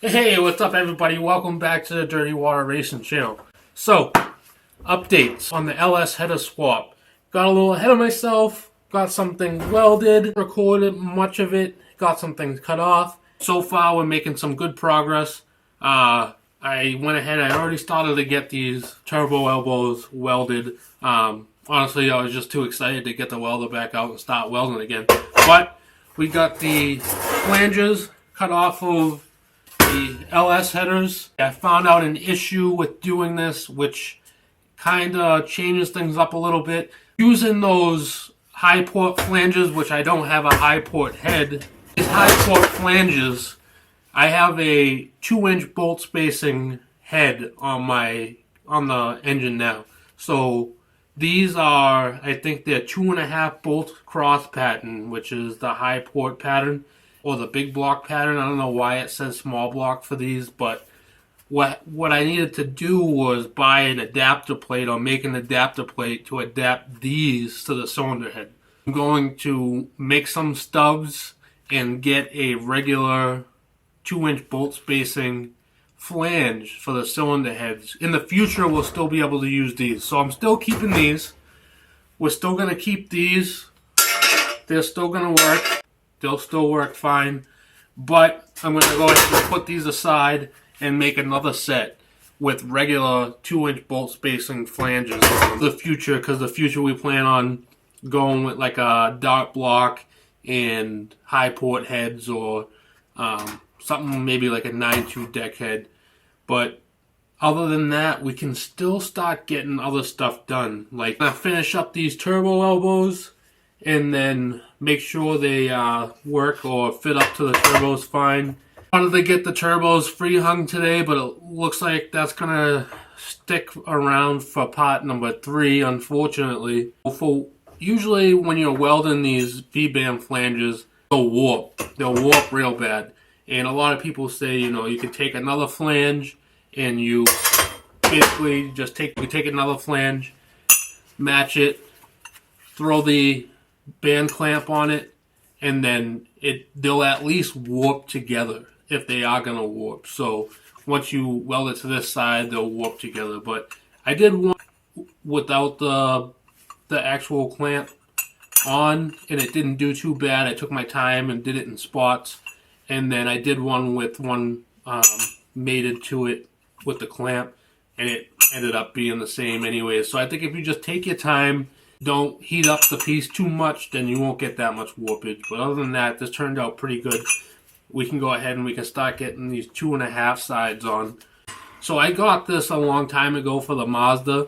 Hey, what's up everybody? Welcome back to the Dirty Water Racing channel. So, updates on the LS header swap. Got a little ahead of myself, got some things welded, recorded much of it, got some things cut off. So far we're making some good progress. I went ahead, I already started to get these turbo elbows welded. Honestly, I was just too excited to get the welder back out and start welding again. But we got the flanges cut off of the LS headers. I found out an issue with doing this, which kind of changes things up a little bit. Using those high port flanges, which I don't have a high port head. These high port flanges, I have a 2-inch bolt spacing head on the engine now. So these are, I think they're 2.5 bolt cross pattern, which is the high port pattern. Or the big block pattern. I don't know why it says small block for these, but what I needed to do was buy an adapter plate or make an adapter plate to adapt these to the cylinder head. I'm going to make some stubs and get a regular 2-inch bolt spacing flange for the cylinder heads. In the future, we'll still be able to use these. So I'm still keeping these. We're still going to keep these. They're still going to work. They'll still work fine, but I'm going to go ahead and put these aside and make another set with regular 2-inch bolt spacing flanges for the future, because the future we plan on going with like a dart block and high port heads or something maybe like a 9.2 deck head. But other than that, we can still start getting other stuff done. Like I finish up these turbo elbows and then make sure they work or fit up to the turbos fine. Wanted to get the turbos free hung today, but it looks like that's gonna stick around for part number 3, unfortunately. Usually when you're welding these V-band flanges, they'll warp. They'll warp real bad. And a lot of people say, you know, you can take another flange and you basically just take another flange, match it, throw the band clamp on it, and then they'll at least warp together if they are going to warp. So once you weld it to this side, they'll warp together. But I did one without the actual clamp on, and it didn't do too bad. I took my time and did it in spots. And then I did one with one mated to it with the clamp, and it ended up being the same anyway. So I think if you just take your time, don't heat up the piece too much, then you won't get that much warpage. But other than that, this turned out pretty good. We can go ahead and we can start getting these 2.5 sides on. So I got this a long time ago for the Mazda,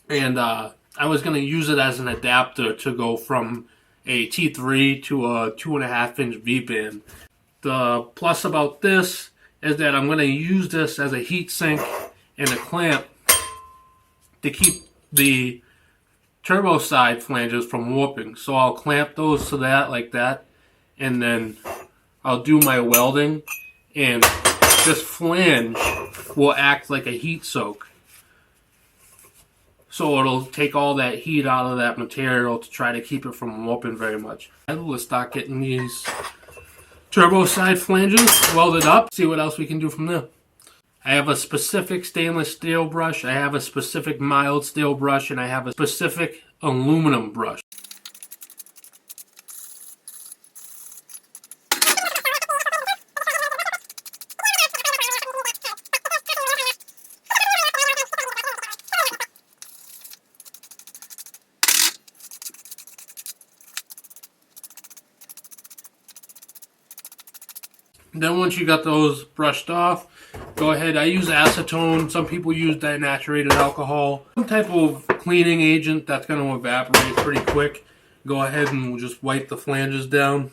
and I was going to use it as an adapter to go from a T3 to a 2.5-inch V-band. The plus about this is that I'm going to use this as a heat sink and a clamp to keep the turbo side flanges from warping. So I'll clamp those to that like that, and then I'll do my welding, and this flange will act like a heat soak. So it'll take all that heat out of that material to try to keep it from warping very much. And we'll start getting these turbo side flanges welded up, see what else we can do from there. I have a specific stainless steel brush, I have a specific mild steel brush, and I have a specific aluminum brush. Then once you got those brushed off, go ahead. I use acetone. Some people use denaturated alcohol. Some type of cleaning agent that's going to evaporate pretty quick. Go ahead and we'll just wipe the flanges down.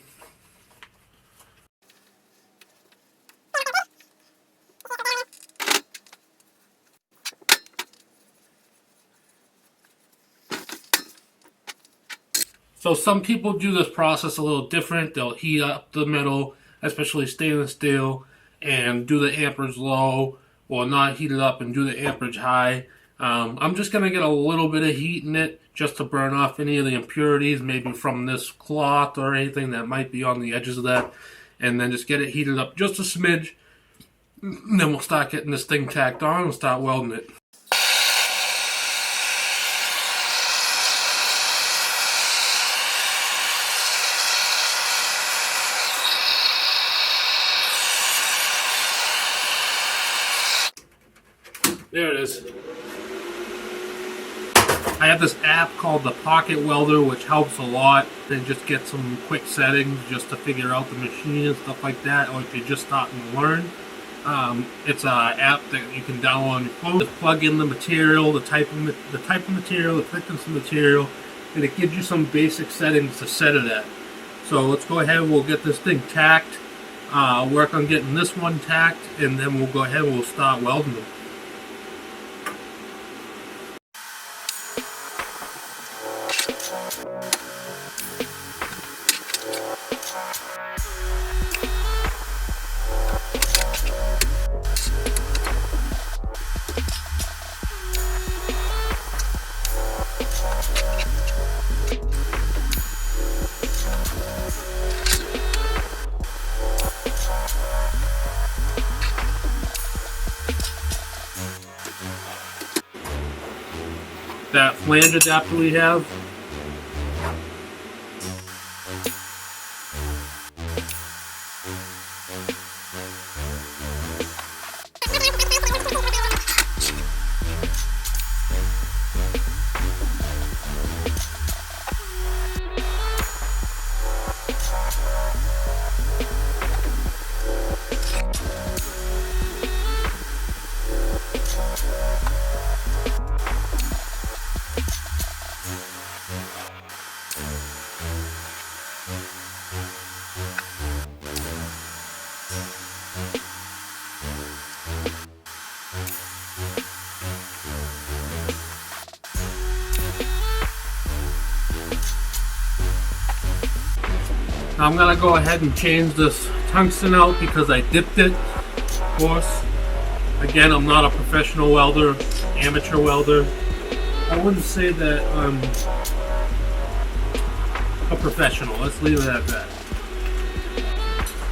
So some people do this process a little different. They'll heat up the metal, especially stainless steel, and do the amperage low, or not heat it up and do the amperage high. I'm just going to get a little bit of heat in it just to burn off any of the impurities, maybe from this cloth or anything that might be on the edges of that, and then just get it heated up just a smidge. And then we'll start getting this thing tacked on and start welding it. There it is. I have this app called the Pocket Welder, which helps a lot. Then just get some quick settings just to figure out the machine and stuff like that, or if you're just starting to learn. It's an app that you can download on your phone. Just plug in the material, the type of material, the thickness of material, and it gives you some basic settings to set it at. So let's go ahead and we'll get this thing tacked. Work on getting this one tacked, and then we'll go ahead and we'll start welding them. That flange adapter we have, I'm going to go ahead and change this tungsten out because I dipped it, of course. Again, I'm not a professional welder, amateur welder. I wouldn't say that I'm a professional. Let's leave it at that.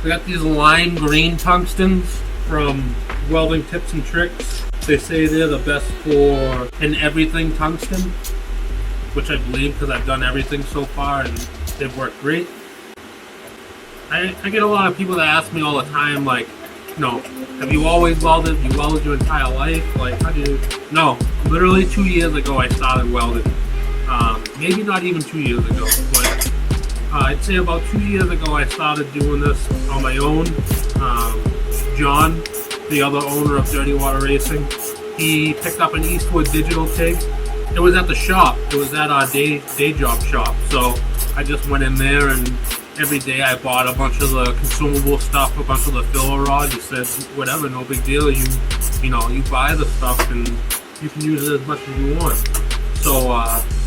I got these lime green tungstens from Welding Tips and Tricks. They say they're the best for an everything tungsten, which I believe because I've done everything so far and they've worked great. I get a lot of people that ask me all the time, like, no, have you always welded? You welded your entire life? Like, how do you? No, literally 2 years ago I started welding. Maybe not even 2 years ago, but I'd say about 2 years ago I started doing this on my own. John, the other owner of Dirty Water Racing, he picked up an Eastwood digital TIG. It was at the shop. It was at our day job shop. So I just went in there and every day I bought a bunch of the consumable stuff, a bunch of the filler rods. He said, whatever, no big deal. You know, you buy the stuff and you can use it as much as you want. So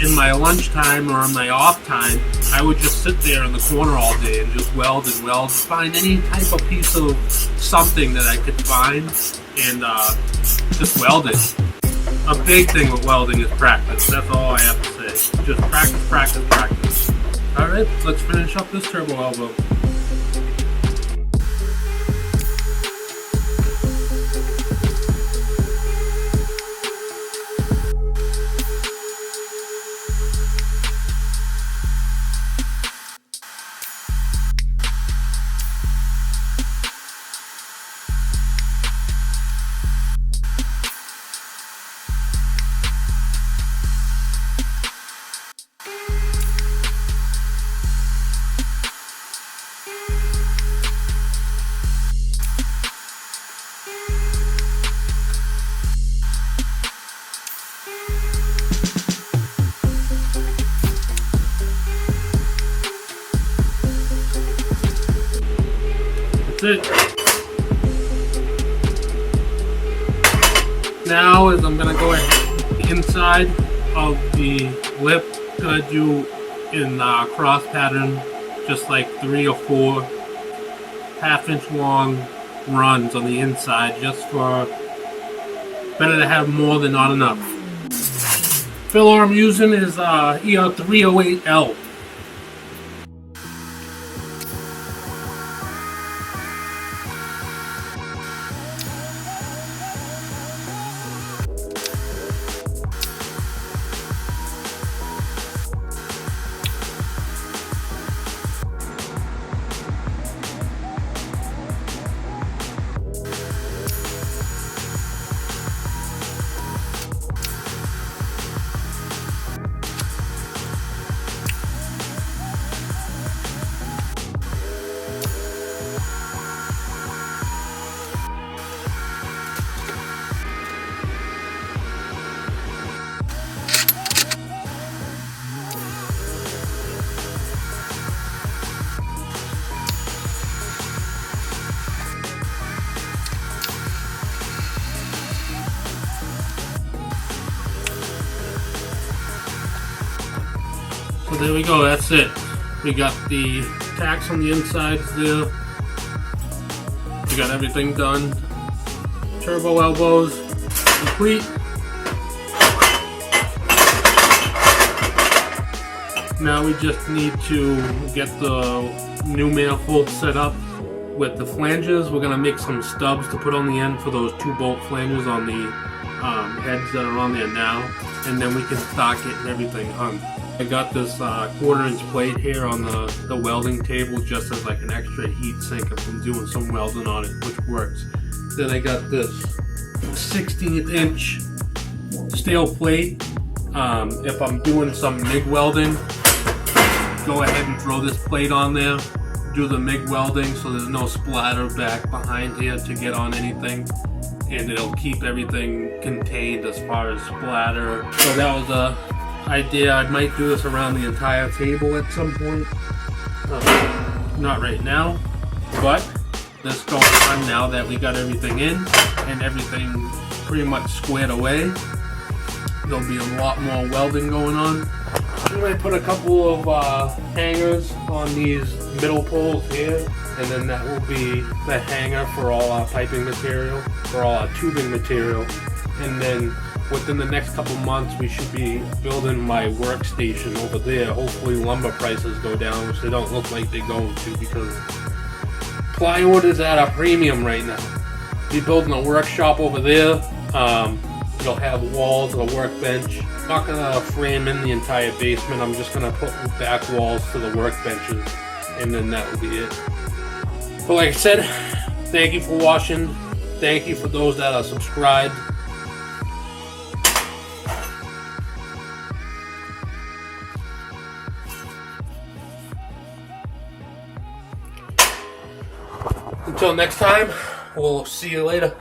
in my lunchtime or in my off time, I would just sit there in the corner all day and just weld and weld, find any type of piece of something that I could find and just weld it. A big thing with welding is practice. That's all I have to say. Just practice, practice, practice. Alright, let's finish up this turbo elbow. That's it. Now is I'm gonna go ahead inside of the lip, gonna do in cross pattern, just like 3 or 4 half-inch long runs on the inside, just for better to have more than not enough. Filler I'm using is ER308L. So there we go, that's it. We got the tacks on the insides there. We got everything done. Turbo elbows complete. Now we just need to get the new manifold set up with the flanges. We're going to make some stubs to put on the end for those 2 bolt flanges on the heads that are on there now. And then we can start getting everything hung. I got this 1/4 inch plate here on the welding table just as like an extra heat sink if I'm doing some welding on it, which works. Then I got this 16th inch steel plate. If I'm doing some MIG welding, go ahead and throw this plate on there. Do the MIG welding so there's no splatter back behind here to get on anything. And it'll keep everything contained as far as splatter. So that was a idea. I might do this around the entire table at some point. Not right now, but this going on now that we got everything in and everything pretty much squared away. There'll be a lot more welding going on. We might put a couple of hangers on these middle poles here, and then that will be the hanger for all our piping material, for all our tubing material. And then within the next couple months we should be building my workstation over there. Hopefully lumber prices go down, which they don't look like they're going to, because plywood is at a premium right now. Be building a workshop over there. It'll have walls, a workbench. Not gonna frame in the entire basement. I'm just gonna put back walls to the workbenches, and then that will be it. But like I said, thank you for watching. Thank you for those that are subscribed. Until next time, we'll see you later.